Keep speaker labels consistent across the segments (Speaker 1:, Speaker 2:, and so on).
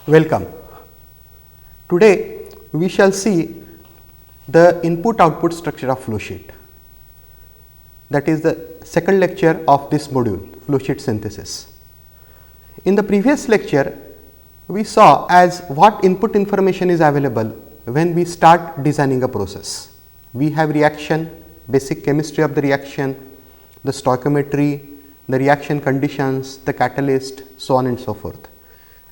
Speaker 1: Welcome. Today we shall see the input-output structure of flow sheet. That is the second lecture of this module, flow sheet synthesis. In the previous lecture, we saw as what input information is available when we start designing a process. We have reaction, basic chemistry of the reaction, the stoichiometry, the reaction conditions, the catalyst, so on and so forth.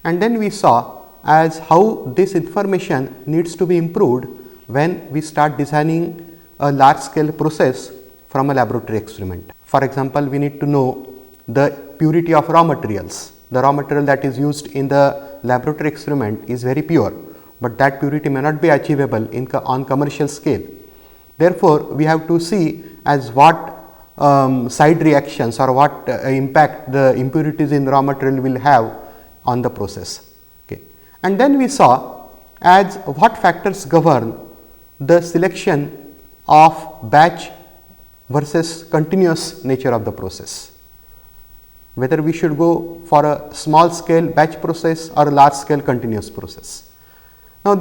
Speaker 1: And then we saw as how this information needs to be improved when we start designing a large scale process from a laboratory experiment. For example, we need to know the purity of raw materials. The raw material that is used in the laboratory experiment is very pure, but that purity may not be achievable on commercial scale. Therefore, we have to see as what side reactions or what impact the impurities in raw material will have on the process. Okay. And then we saw as what factors govern the selection of batch versus continuous nature of the process, whether we should go for a small scale batch process or a large scale continuous process. Now,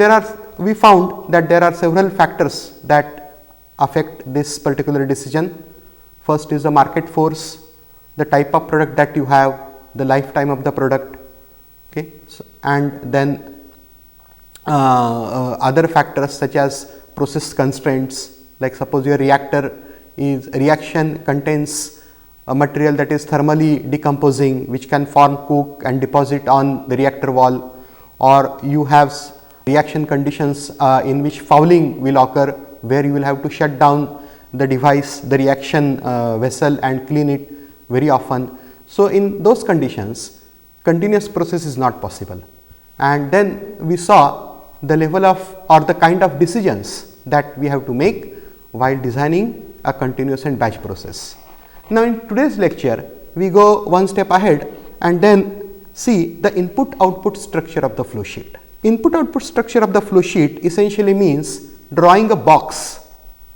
Speaker 1: we found that there are several factors that affect this particular decision. First is the market force, the type of product that you have, the lifetime of the product, okay. And then other factors such as process constraints, like suppose your reaction contains a material that is thermally decomposing, which can form coke and deposit on the reactor wall, or you have reaction conditions in which fouling will occur, where you will have to shut down the device, the reaction vessel, and clean it very often. So, in those conditions continuous process is not possible. And then we saw the level of or the kind of decisions that we have to make while designing a continuous and batch process. Now, in today's lecture we go one step ahead and then see the input-output structure of the flow sheet. Input-output structure of the flow sheet essentially means drawing a box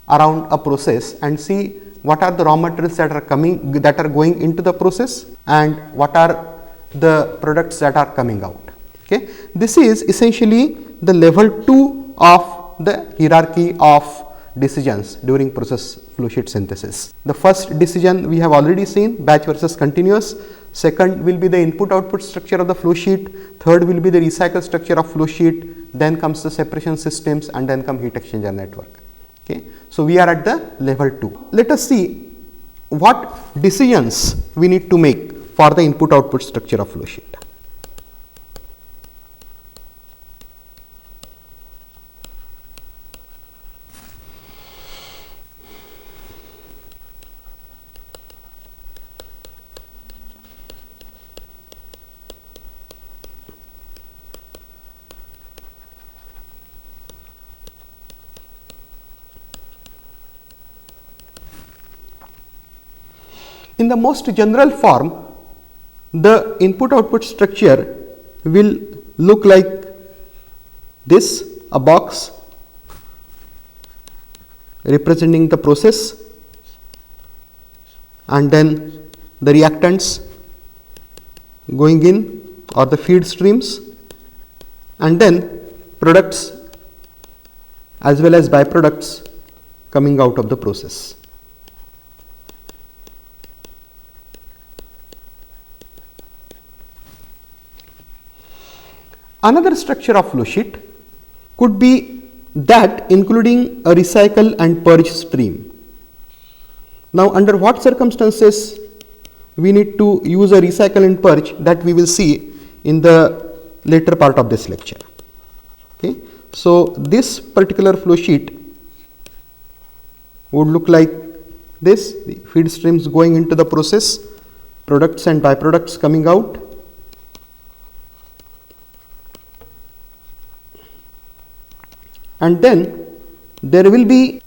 Speaker 1: around a process and see what are the raw materials that are going into the process and what are the products that are coming out. Okay. This is essentially the level 2 of the hierarchy of decisions during process flow sheet synthesis. The first decision we have already seen, batch versus continuous. Second will be the input-output structure of the flow sheet. Third will be the recycle structure of flow sheet. Then comes the separation systems, and then come heat exchanger network. Okay. So, we are at the level 2. Let us see what decisions we need to make for the input-output structure of flow sheet. In the most general form, the input-output structure will look like this: a box representing the process, and then the reactants going in or the feed streams, and then products as well as byproducts coming out of the process. Another structure of flow sheet could be that including a recycle and purge stream. Now, under what circumstances we need to use a recycle and purge, that we will see in the later part of this lecture. Okay. So, this particular flow sheet would look like this: the feed streams going into the process, products and byproducts coming out. And then there will be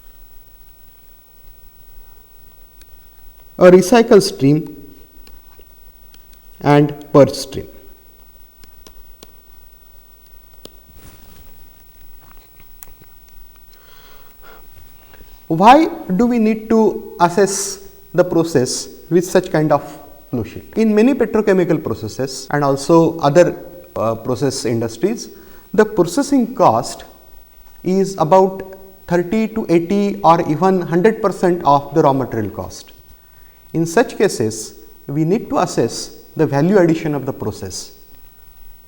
Speaker 1: a recycle stream and purge stream. Why do we need to assess the process with such kind of flow sheet? In many petrochemical processes and also other process industries, the processing cost is about 30 to 80 or even 100% of the raw material cost. In such cases, we need to assess the value addition of the process.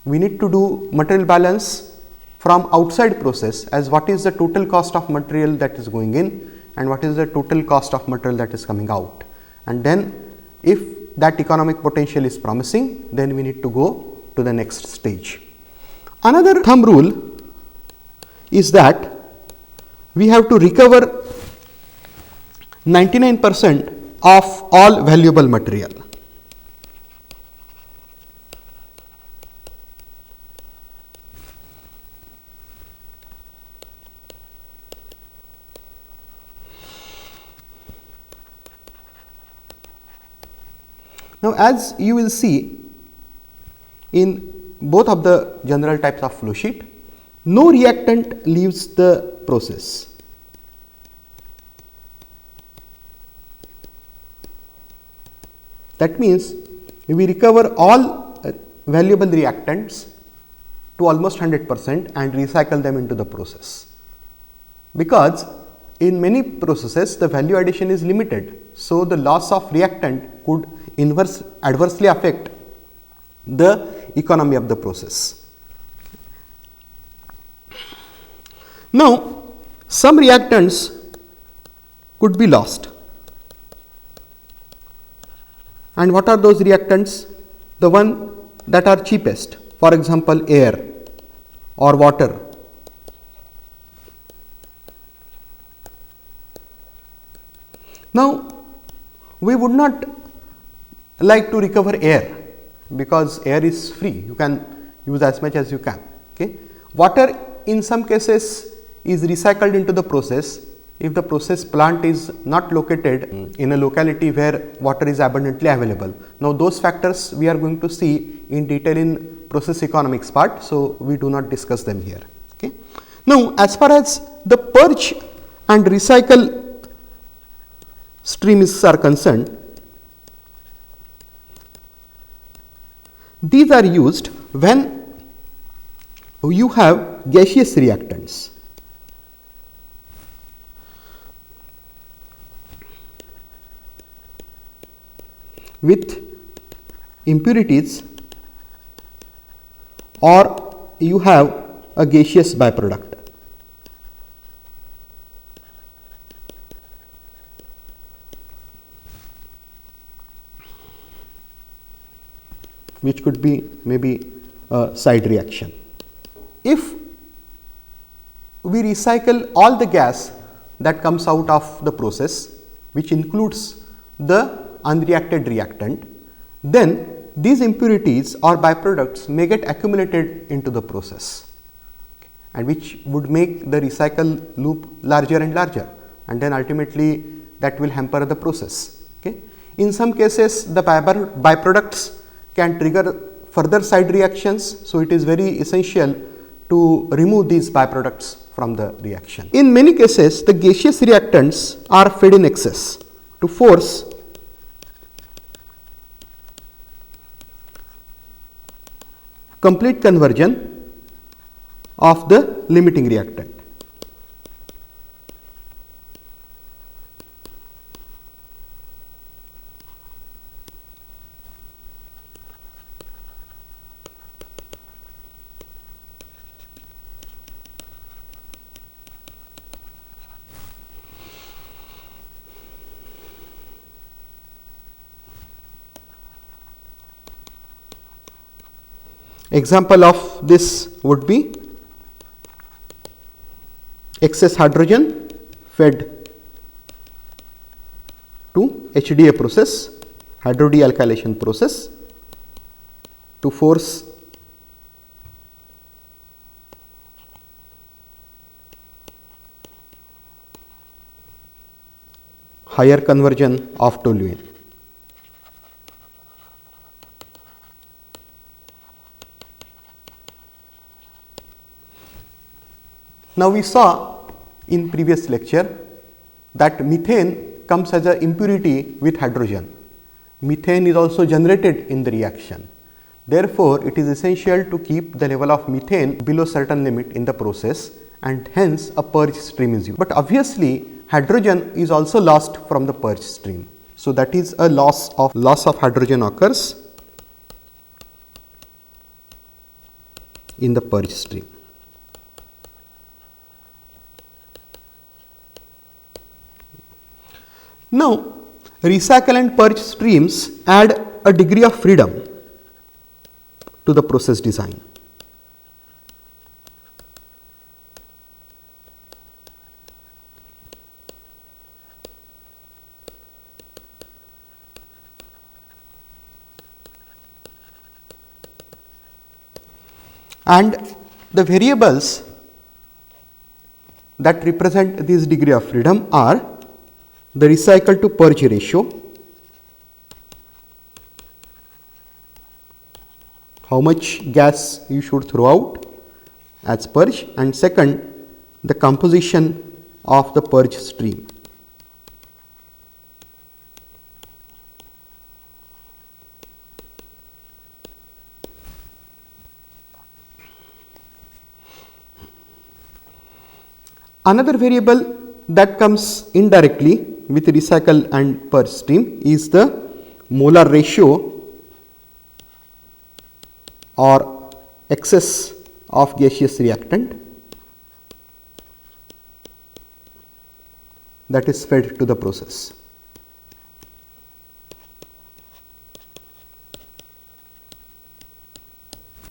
Speaker 1: We need to do material balance from outside process, as what is the total cost of material that is going in and what is the total cost of material that is coming out. And then if that economic potential is promising, then we need to go to the next stage. Another thumb rule is that we have to recover 99% of all valuable material. Now, as you will see in both of the general types of flow sheet, no reactant leaves the process. That means we recover all valuable reactants to almost 100% and recycle them into the process, because in many processes the value addition is limited. So, the loss of reactant could adversely affect the economy of the process. Now, some reactants could be lost. And what are those reactants? The one that are cheapest, for example, air or water. Now, we would not like to recover air, because air is free, you can use as much as you can. Okay. Water in some cases is recycled into the process if the process plant is not located in a locality where water is abundantly available. Now, those factors we are going to see in detail in process economics part, so we do not discuss them here. Okay. Now, as far as the purge and recycle streams are concerned, these are used when you have gaseous reactants. With impurities, or you have a gaseous byproduct. Which could be maybe a side reaction. If we recycle all the gas that comes out of the process, which includes the unreacted reactant, then these impurities or byproducts may get accumulated into the process, and which would make the recycle loop larger and larger, and then ultimately that will hamper the process. Okay. In some cases, the byproducts can trigger further side reactions, so it is very essential to remove these byproducts from the reaction. In many cases, the gaseous reactants are fed in excess to force complete conversion of the limiting reactant. Example of this would be excess hydrogen fed to HDA process, hydrodealkylation process, to force higher conversion of toluene. Now, we saw in previous lecture that methane comes as an impurity with hydrogen. Methane is also generated in the reaction. Therefore, it is essential to keep the level of methane below certain limit in the process, and hence a purge stream is used. But obviously, hydrogen is also lost from the purge stream. So, that is a loss of hydrogen occurs in the purge stream. Now, recycle and purge streams add a degree of freedom to the process design. And the variables that represent this degree of freedom are the recycle to purge ratio, how much gas you should throw out as purge, and second, the composition of the purge stream. Another variable that comes indirectly with recycle and purge stream is the molar ratio or excess of gaseous reactant that is fed to the process.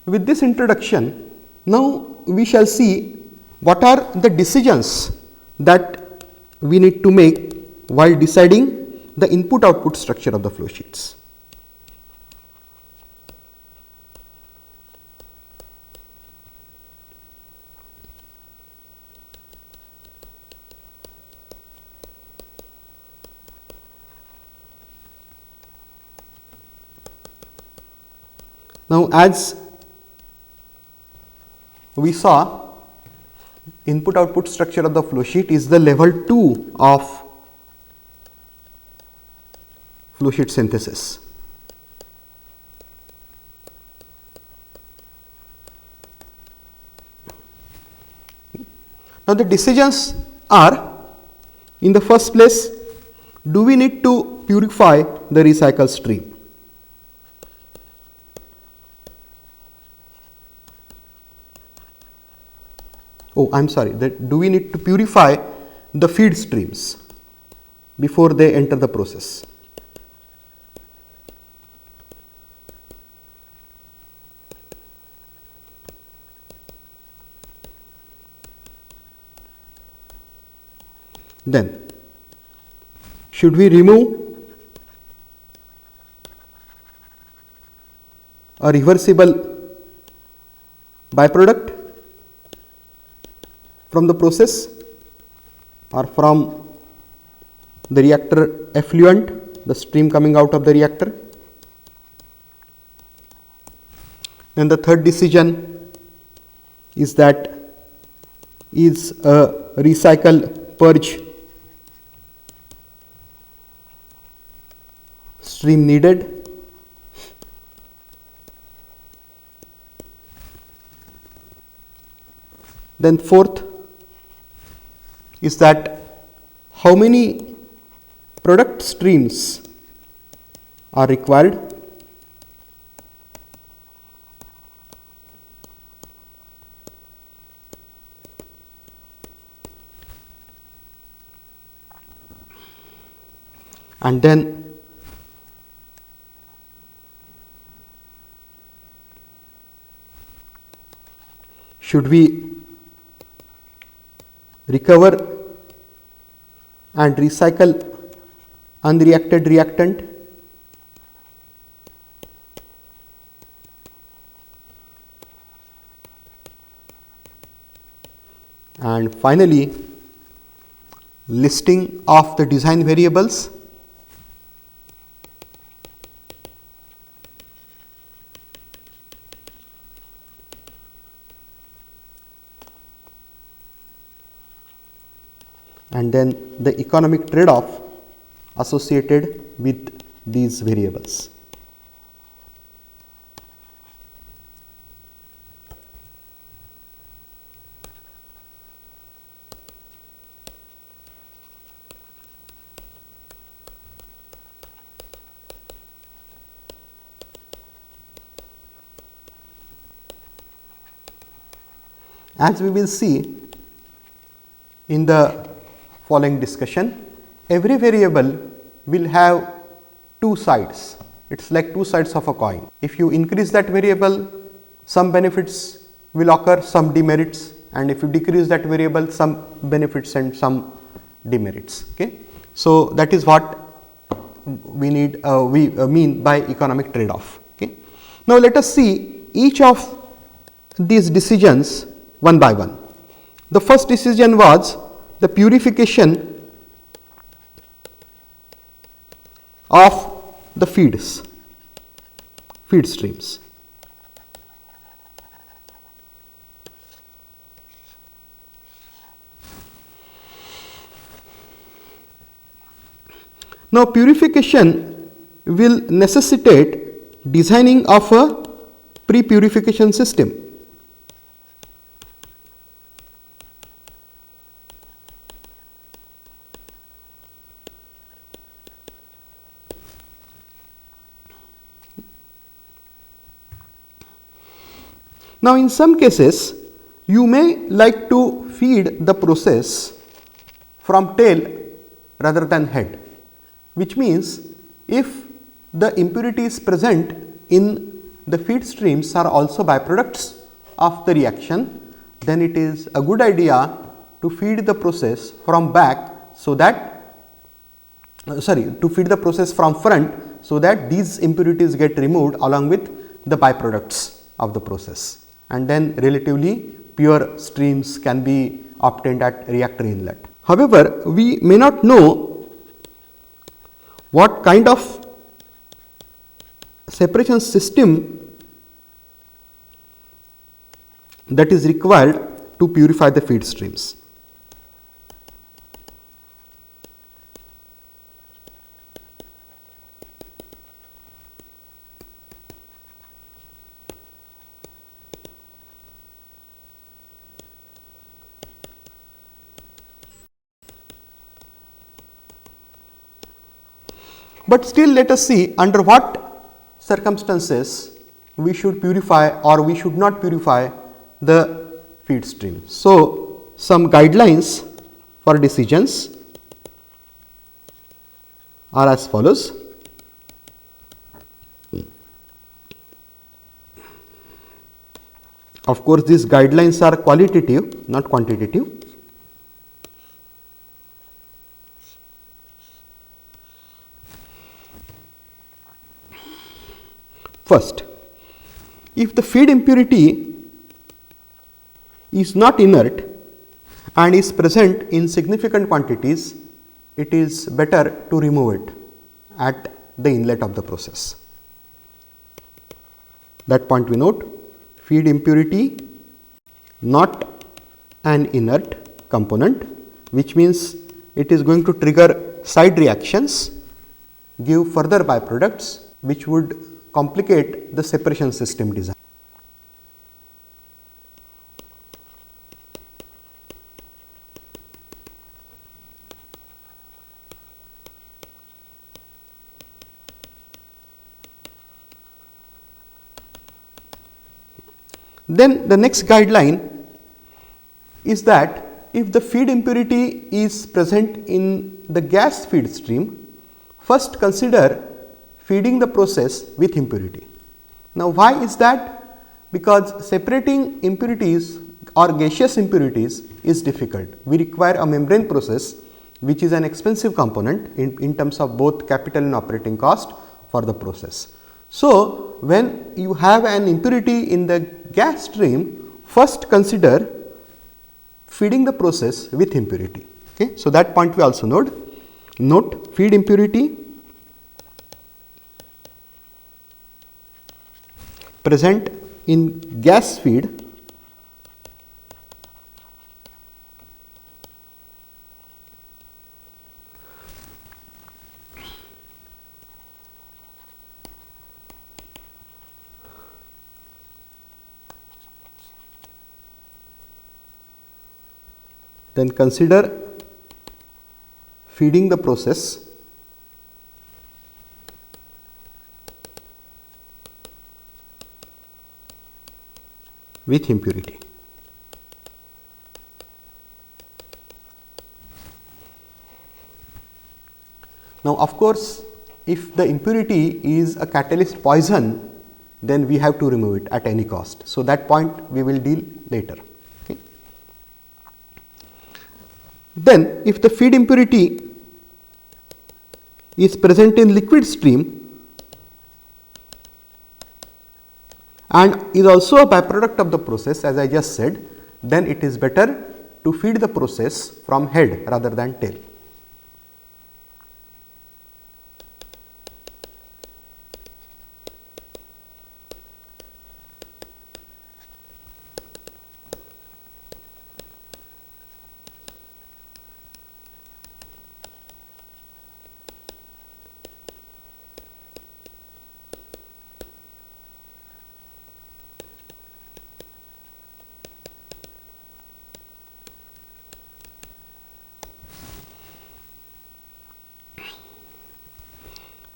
Speaker 1: With this introduction, now we shall see what are the decisions that we need to make while deciding the input output structure of the flow sheets. Now, as we saw, input output structure of the flow sheet is the level 2 of flow sheet synthesis. Now, the decisions are, in the first place, do we need to purify the recycle stream? Oh, I am sorry, do we need to purify the feed streams before they enter the process? Then, should we remove a reversible byproduct from the process or from the reactor effluent, the stream coming out of the reactor? Then the third decision is that is a recycle purge stream needed? Then fourth is that how many product streams are required? And then should we recover and recycle unreacted reactant? And finally, listing of the design variables. And then the economic trade-off associated with these variables. As we will see in the following discussion, every variable will have two sides. It is like two sides of a coin. If you increase that variable, some benefits will occur, some demerits, and if you decrease that variable, some benefits and some demerits. Okay. So, that is what we mean by economic trade off. Okay. Now, let us see each of these decisions one by one. The first decision was the purification of the feed streams. Now, purification will necessitate designing of a pre-purification system. Now, in some cases, you may like to feed the process from tail rather than head, which means if the impurities present in the feed streams are also byproducts of the reaction, then it is a good idea to feed the process from back, so that to feed the process from front, so that these impurities get removed along with the byproducts of the process, and then relatively pure streams can be obtained at reactor inlet. However, we may not know what kind of separation system that is required to purify the feed streams. But still, let us see under what circumstances we should purify or we should not purify the feed stream. So, some guidelines for decisions are as follows. Of course, these guidelines are qualitative, not quantitative. First, if the feed impurity is not inert and is present in significant quantities, it is better to remove it at the inlet of the process. That point we note, feed impurity not an inert component, which means it is going to trigger side reactions, give further byproducts which would complicate the separation system design. Then the next guideline is that if the feed impurity is present in the gas feed stream, first consider feeding the process with impurity. Now, why is that? Because separating impurities or gaseous impurities is difficult. We require a membrane process, which is an expensive component in terms of both capital and operating cost for the process. So, when you have an impurity in the gas stream, first consider feeding the process with impurity. Okay. So, that point we also note feed impurity present in gas feed then consider feeding the process with impurity. Now, of course, if the impurity is a catalyst poison, then we have to remove it at any cost. So, that point we will deal later. Okay. Then, if the feed impurity is present in liquid stream and is also a byproduct of the process, as I just said, then it is better to feed the process from head rather than tail.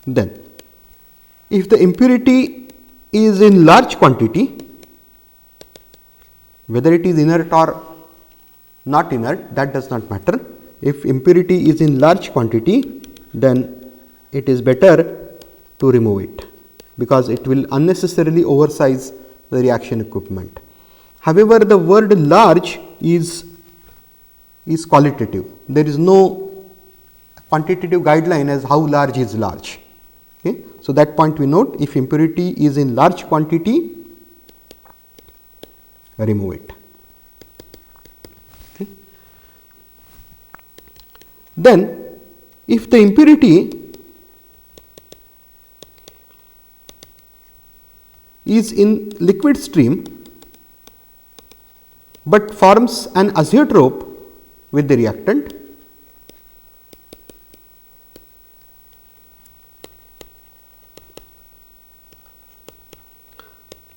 Speaker 1: Then, if the impurity is in large quantity, whether it is inert or not inert, that does not matter. If impurity is in large quantity, then it is better to remove it, because it will unnecessarily oversize the reaction equipment. However, the word large is qualitative. There is no quantitative guideline as how large is large. Okay. So, that point we note, if impurity is in large quantity, remove it. Okay. Then, if the impurity is in liquid stream, but forms an azeotrope with the reactant,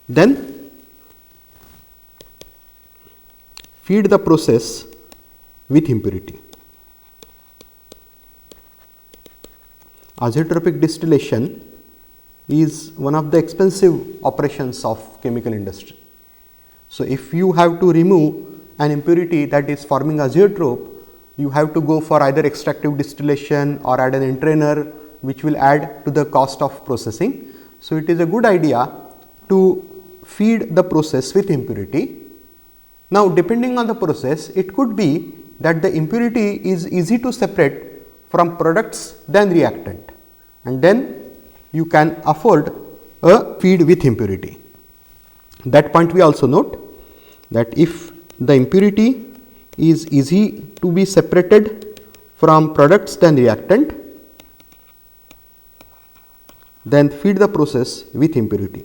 Speaker 1: then feed the process with impurity. Azeotropic distillation is one of the expensive operations of chemical industry. So, if you have to remove an impurity that is forming azeotrope, you have to go for either extractive distillation or add an entrainer, which will add to the cost of processing. So, it is a good idea to feed the process with impurity. Now, depending on the process, it could be that the impurity is easy to separate from products than reactant, and then you can afford a feed with impurity. That point we also note, that if the impurity is easy to be separated from products than reactant, then feed the process with impurity.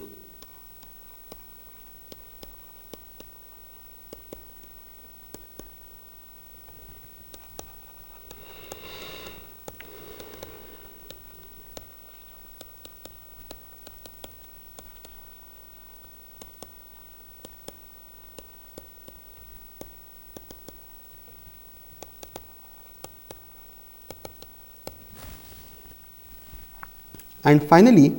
Speaker 1: And finally,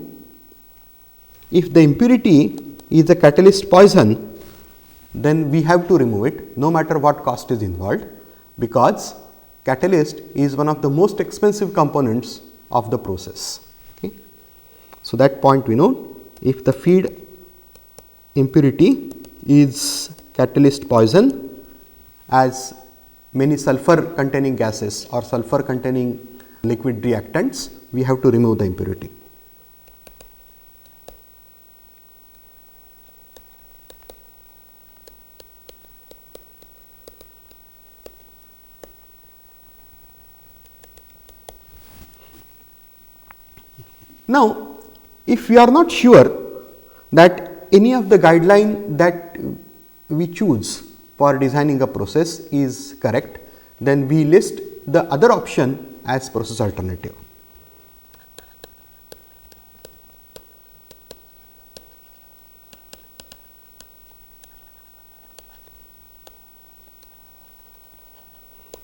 Speaker 1: if the impurity is a catalyst poison, then we have to remove it no matter what cost is involved, because catalyst is one of the most expensive components of the process. Okay. So, that point we note, if the feed impurity is catalyst poison, as many sulfur containing gases or sulfur containing liquid reactants, we have to remove the impurity. Now, if we are not sure that any of the guideline that we choose for designing a process is correct, then we list the other option as process alternative.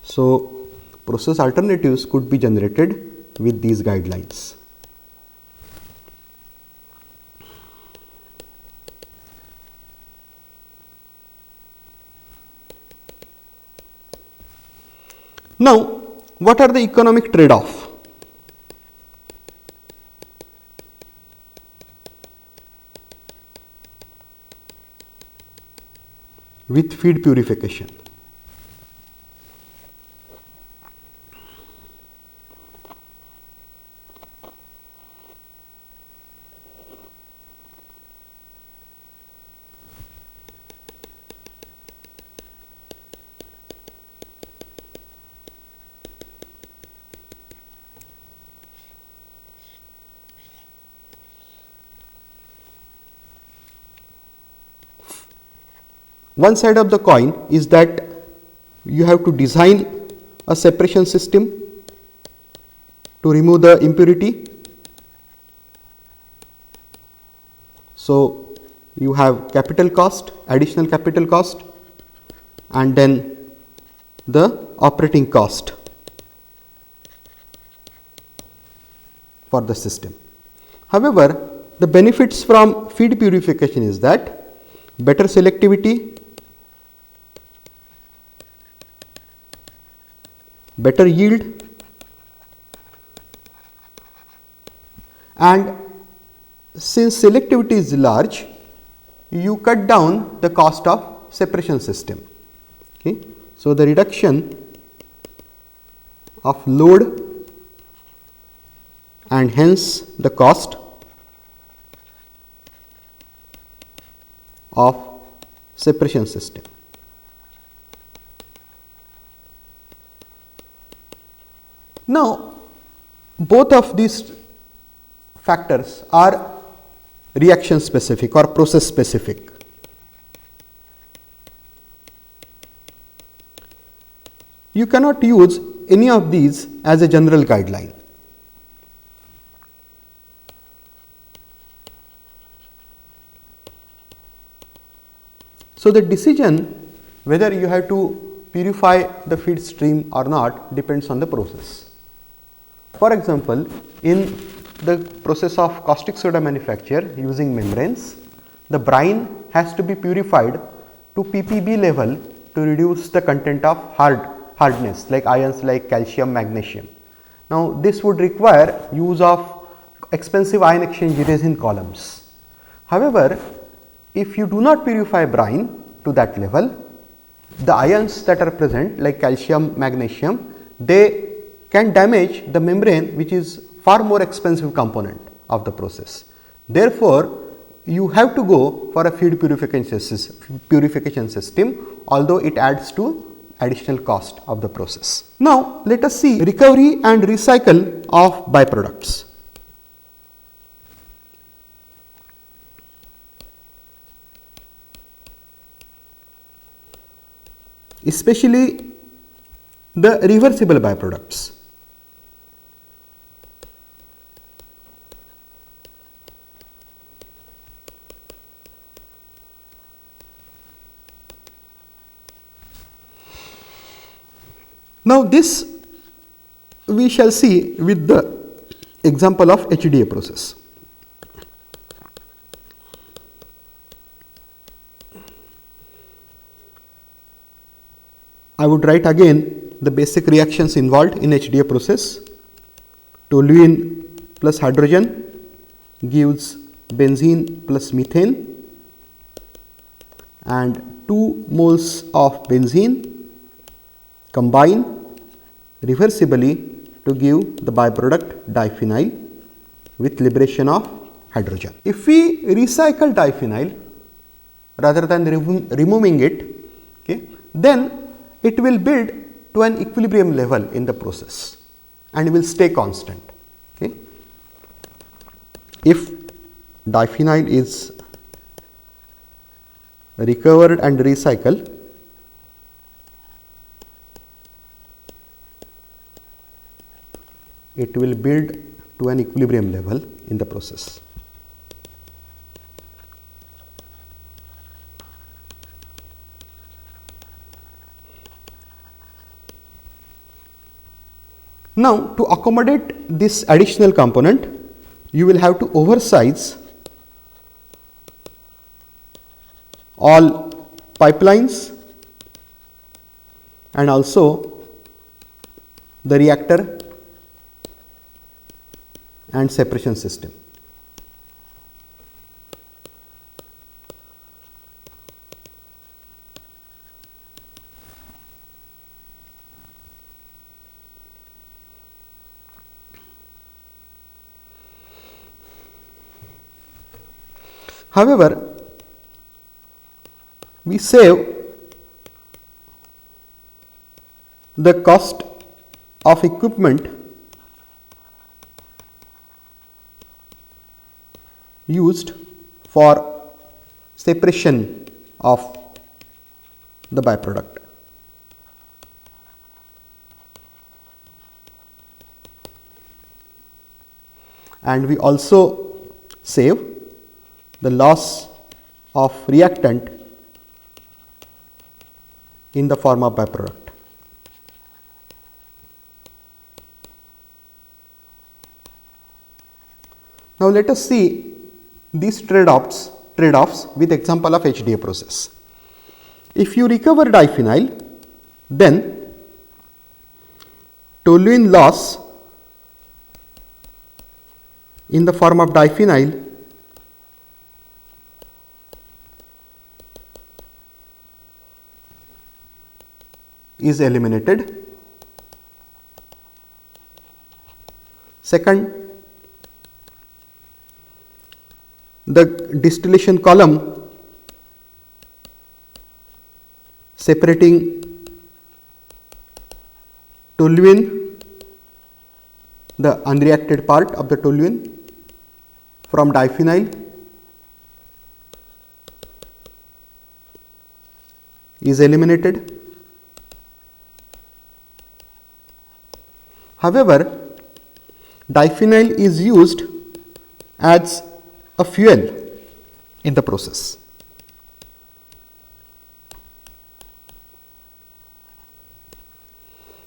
Speaker 1: So, process alternatives could be generated with these guidelines. Now, what are the economic trade-off? with feed purification. One side of the coin is that you have to design a separation system to remove the impurity. So, you have capital cost, additional capital cost, and then the operating cost for the system. However, the benefits from feed purification is that better selectivity, better yield, and since selectivity is large, you cut down the cost of separation system. Okay. So, the reduction of load and hence the cost of separation system. Now, both of these factors are reaction specific or process specific. You cannot use any of these as a general guideline. So, the decision whether you have to purify the feed stream or not depends on the process. For example, in the process of caustic soda manufacture using membranes, the brine has to be purified to ppb level to reduce the content of hardness like ions like calcium, magnesium. Now, this would require use of expensive ion exchange resin columns. However, if you do not purify brine to that level, the ions that are present like calcium, magnesium, they can damage the membrane, which is far more expensive component of the process. Therefore, you have to go for a feed purification system, although it adds to additional cost of the process. Now, let us see recovery and recycle of byproducts. Especially the reversible byproducts. Now, this we shall see with the example of HDA process. I would write again the basic reactions involved in HDA process. Toluene plus hydrogen gives benzene plus methane, and 2 moles of benzene combine reversibly to give the byproduct diphenyl with liberation of hydrogen. If we recycle diphenyl rather than removing it, okay, then it will build to an equilibrium level in the process and will stay constant. Okay. If diphenyl is recovered and recycled, it will build to an equilibrium level in the process. Now, to accommodate this additional component, you will have to oversize all pipelines and also the reactor and separation system. However, we save the cost of equipment used for separation of the byproduct. And we also save the loss of reactant in the form of byproduct. Now, let us see these trade-offs with example of HDA process. If you recover diphenyl, then toluene loss in the form of diphenyl is eliminated. Second, the distillation column separating toluene, the unreacted part of the toluene, from diphenyl is eliminated. However, diphenyl is used as a fuel in the process.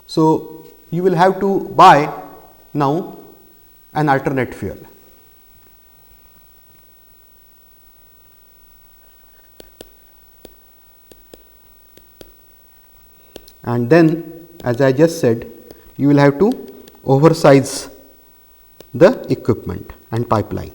Speaker 1: So, you will have to buy now an alternate fuel. And then, as I just said, you will have to oversize the equipment and pipeline.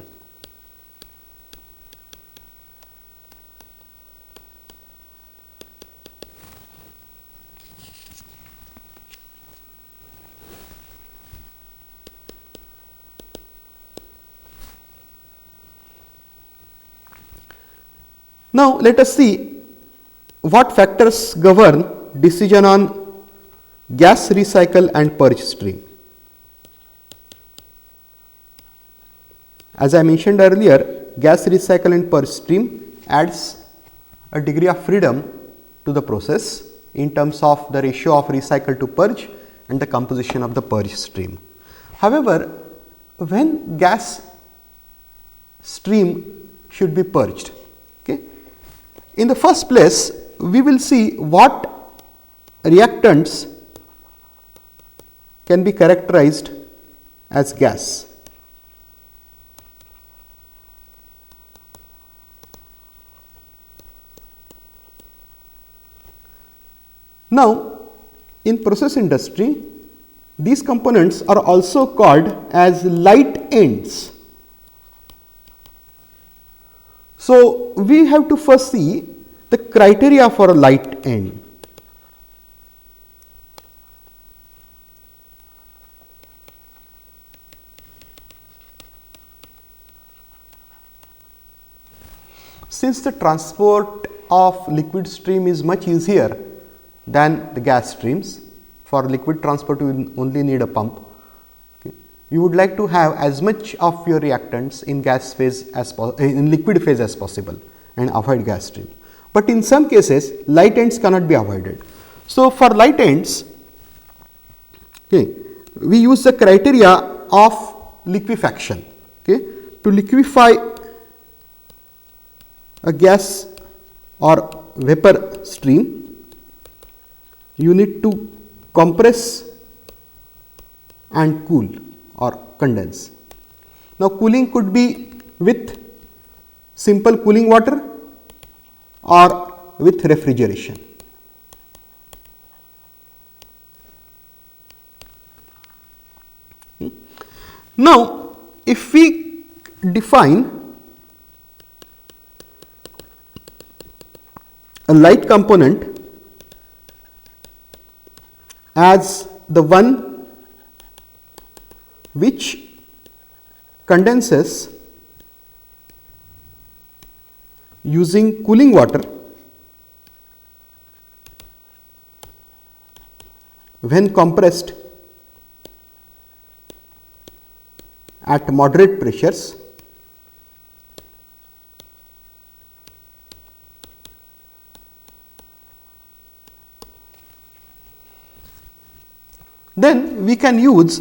Speaker 1: Now, let us see what factors govern decision on gas recycle and purge stream. As I mentioned earlier, gas recycle and purge stream adds a degree of freedom to the process in terms of the ratio of recycle to purge and the composition of the purge stream. However, when gas stream should be purged, okay, in the first place we will see what reactants can be characterized as gas. Now, in process industry, these components are also called as light ends. So, we have to first see the criteria for a light end. Since the transport of liquid stream is much easier than the gas streams, for liquid transport you only need a pump. Okay. You would like to have as much of your reactants in gas phase as in liquid phase as possible and avoid gas stream. But in some cases light ends cannot be avoided. So, for light ends, okay, we use the criteria of liquefaction. Okay. To liquefy a gas or vapor stream, you need to compress and cool or condense. Now, cooling could be with simple cooling water or with refrigeration. Now, if we define a light component as the one which condenses using cooling water when compressed at moderate pressures then we can use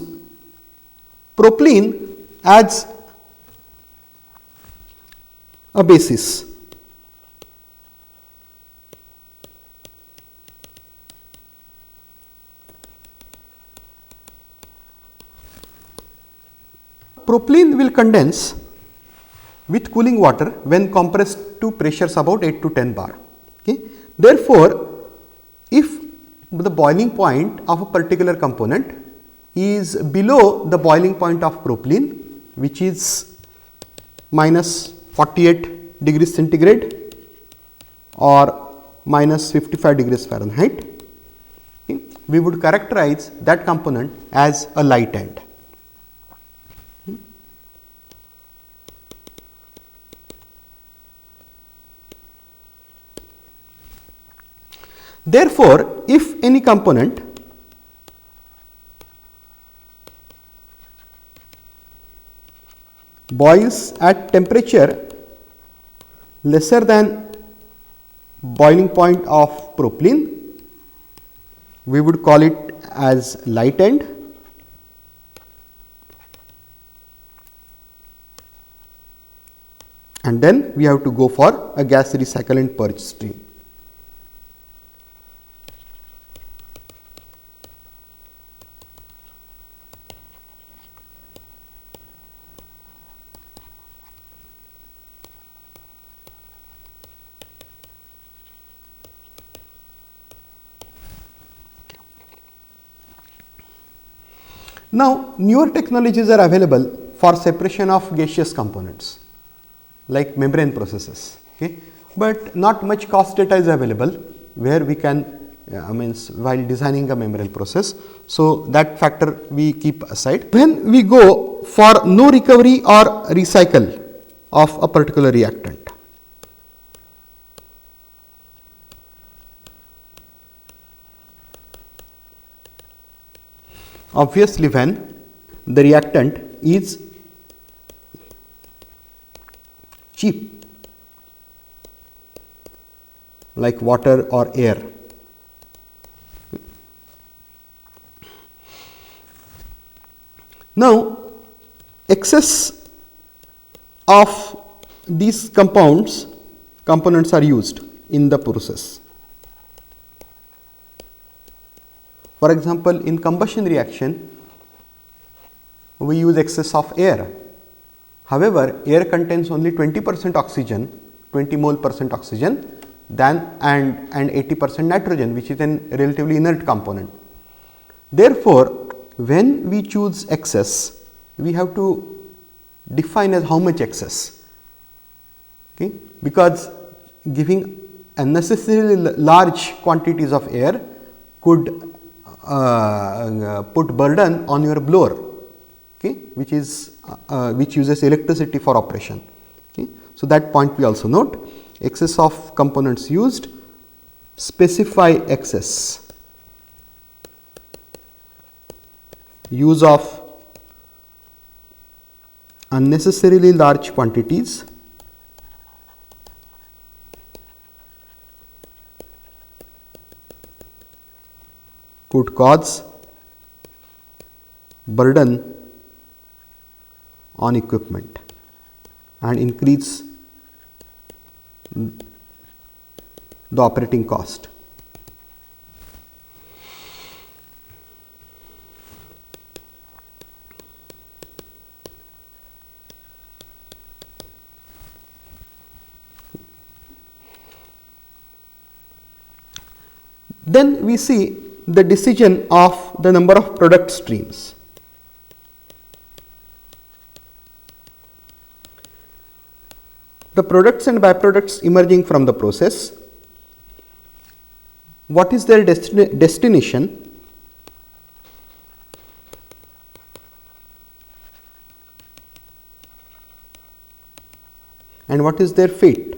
Speaker 1: propylene as a basis. Propylene will condense with cooling water when compressed to pressures about 8 to 10 bar. Okay. Therefore, if the boiling point of a particular component is below the boiling point of propylene, which is minus 48 degrees centigrade or minus 55 degrees Fahrenheit, okay, we would characterize that component as a light end. Therefore, if any component boils at temperature lesser than boiling point of propylene, we would call it as light end, and then we have to go for a gas recycle and purge stream. Now, newer technologies are available for separation of gaseous components like membrane processes, okay, but not much cost data is available where we can means while designing a membrane process. So, that factor we keep aside. When we go for no recovery or recycle of a particular reactant, obviously when the reactant is cheap like water or air. Now, excess of these components are used in the process. For example, in combustion reaction, we use excess of air. However, air contains only 20% oxygen, 20 mole percent oxygen and 80% nitrogen, which is a relatively inert component. Therefore, when we choose excess, we have to define as how much excess, okay, because giving unnecessarily large quantities of air could put burden on your blower, okay, which uses electricity for operation. Okay. So, that point we also note. Excess of components used, specify excess, use of unnecessarily large quantities, could cause burden on equipment and increase the operating cost. Then we see the decision of the number of product streams. The products and byproducts emerging from the process, what is their destination, and what is their fate.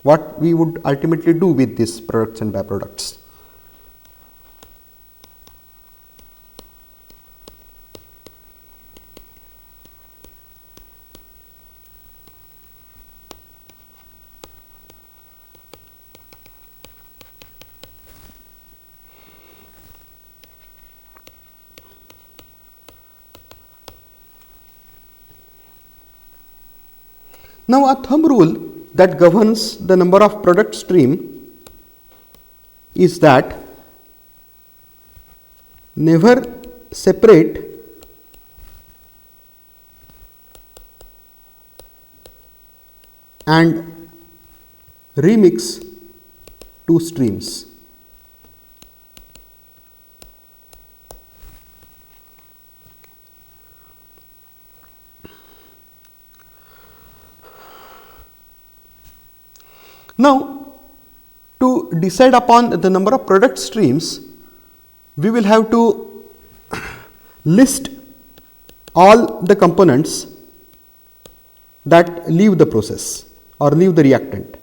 Speaker 1: what we would ultimately do with these products and byproducts. Now, a thumb rule that governs the number of product stream is that never separate and remix two streams. Now, to decide upon the number of product streams, we will have to list all the components that leave the process or leave the reactant.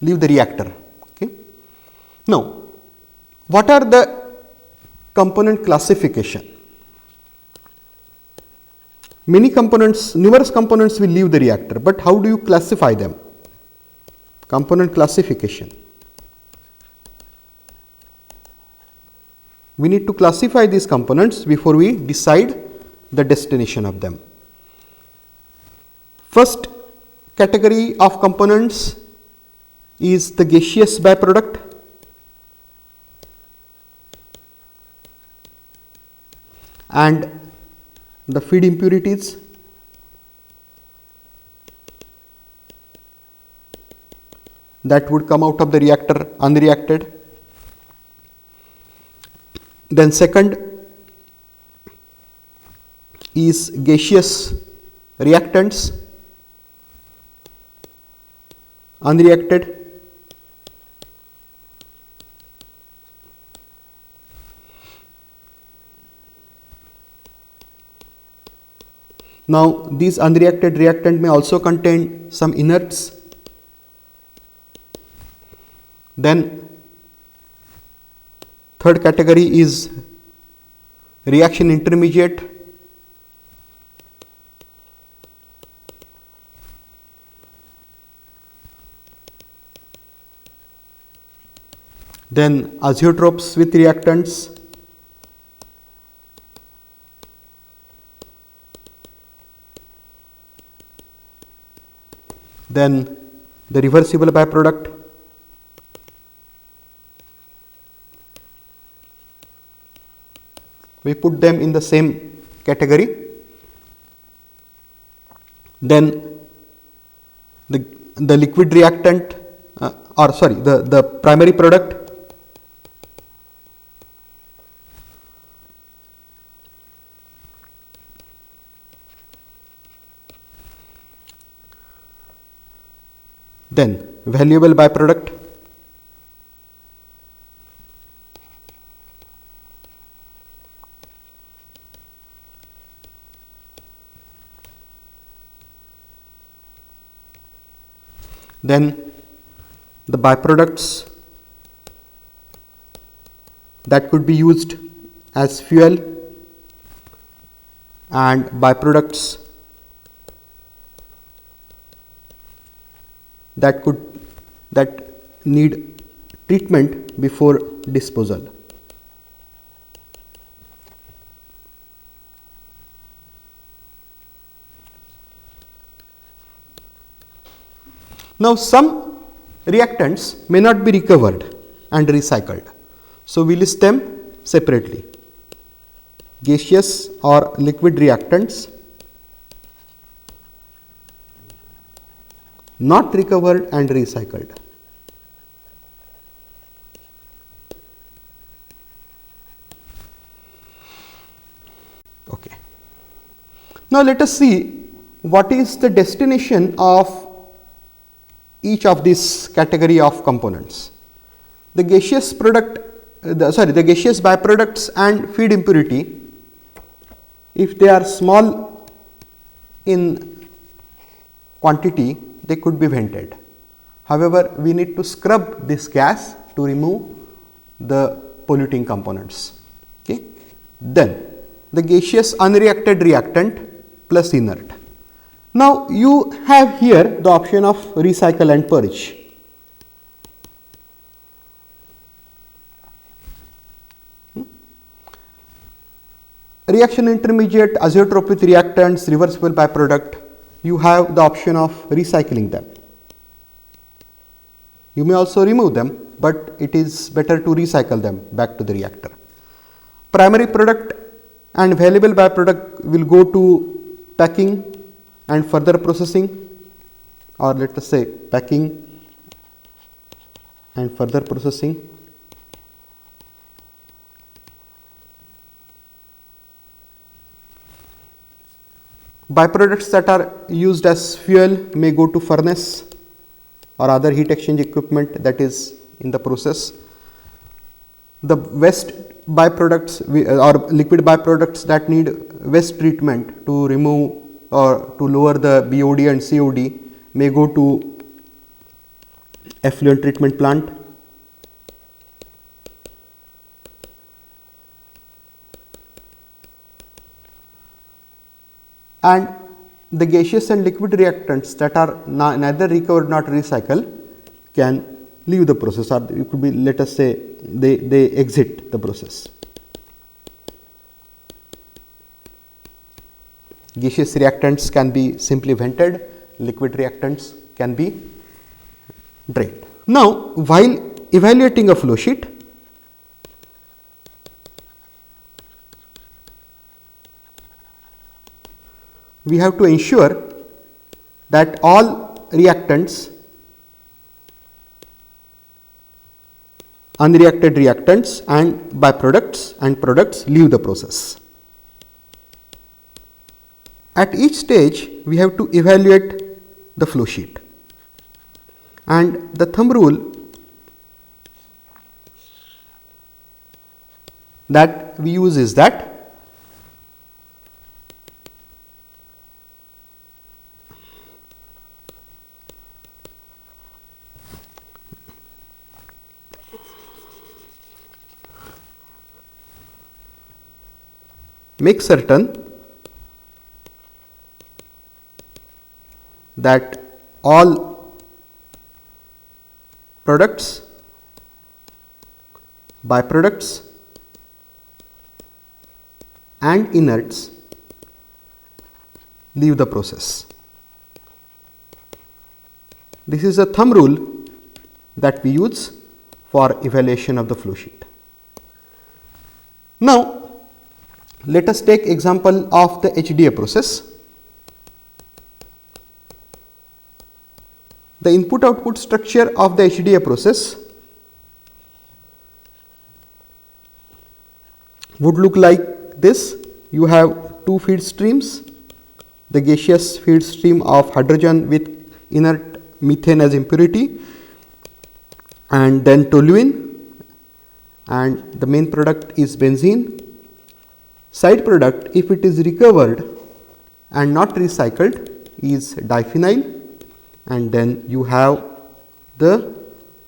Speaker 1: Leave the reactor. Okay. Now, what are the component classification? Many components, numerous components will leave the reactor, but how do you classify them? Component classification. We need to classify these components before we decide the destination of them. First category of components is the gaseous byproduct. And the feed impurities, that would come out of the reactor unreacted. Then second is gaseous reactants, unreacted. Now, these unreacted reactant may also contain some inerts. Then third category is reaction intermediate. Then azeotropes with reactants. Then the reversible byproduct. We put them in the same category. Then the liquid reactant the primary product. Then valuable byproduct. Then the byproducts that could be used as fuel and byproducts that need treatment before disposal. Now, some reactants may not be recovered and recycled. So, we list them separately. Gaseous or liquid reactants not recovered and recycled. Okay. Now, let us see what is the destination of each of this category of components. The gaseous product the gaseous byproducts and feed impurity, if they are small in quantity, they could be vented. However, we need to scrub this gas to remove the polluting components. Okay. Then the gaseous unreacted reactant plus inert. Now, you have here the option of recycle and purge. Reaction intermediate, azeotrope with reactants, reversible byproduct, you have the option of recycling them. You may also remove them, but it is better to recycle them back to the reactor. Primary product and valuable byproduct will go to packing and further processing, or let us say packing and further processing. Byproducts that are used as fuel may go to furnace or other heat exchange equipment that is in the process. The waste byproducts or liquid byproducts that need waste treatment to remove or to lower the BOD and COD may go to effluent treatment plant. And the gaseous and liquid reactants that are neither recovered nor recycled can leave the process, or it could be, let us say, they exit the process. Gaseous reactants can be simply vented, liquid reactants can be drained. Now, while evaluating a flow sheet, we have to ensure that all reactants, unreacted reactants and byproducts and products leave the process. At each stage, we have to evaluate the flow sheet, and the thumb rule that we use is that make certain that all products, byproducts and inerts leave the process. This is a thumb rule that we use for evaluation of the flow sheet. Now, let us take example of the HDA process. The input output structure of the HDA process would look like this. You have two feed streams, the gaseous feed stream of hydrogen with inert methane as impurity, and then toluene, and the main product is benzene. Side product, if it is recovered and not recycled, is diphenyl, and then you have the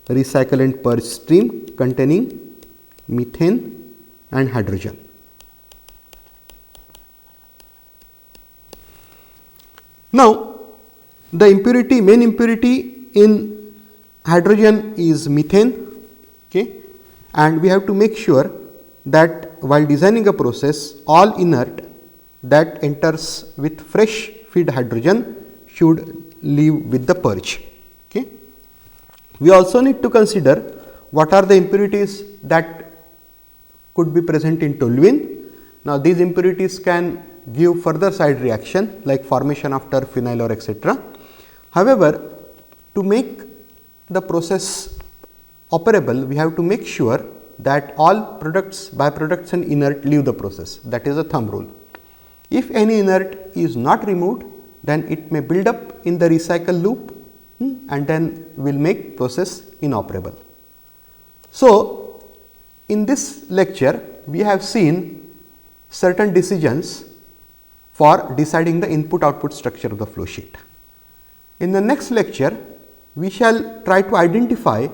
Speaker 1: recycle and purge stream containing methane and hydrogen. Now, the impurity, main impurity in hydrogen is methane, okay, and we have to make sure that while designing a process, all inert that enters with fresh feed hydrogen should leave with the purge. Okay. We also need to consider what are the impurities that could be present in toluene. Now, these impurities can give further side reaction like formation of terphenyl or etc. However, to make the process operable, we have to make sure that all products, byproducts and inert leave the process. That is a thumb rule. If any inert is not removed, then it may build up in the recycle loop and then will make process inoperable. So, In this lecture, we have seen certain decisions for deciding the input output structure of the flow sheet. In the next lecture, we shall try to identify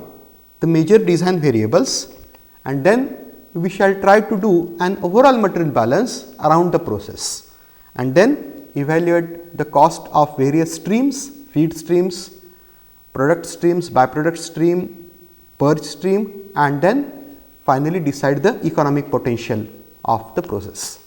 Speaker 1: the major design variables, and then we shall try to do an overall material balance around the process, and then evaluate the cost of various streams, feed streams, product streams, byproduct stream, purge stream, and then finally decide the economic potential of the process.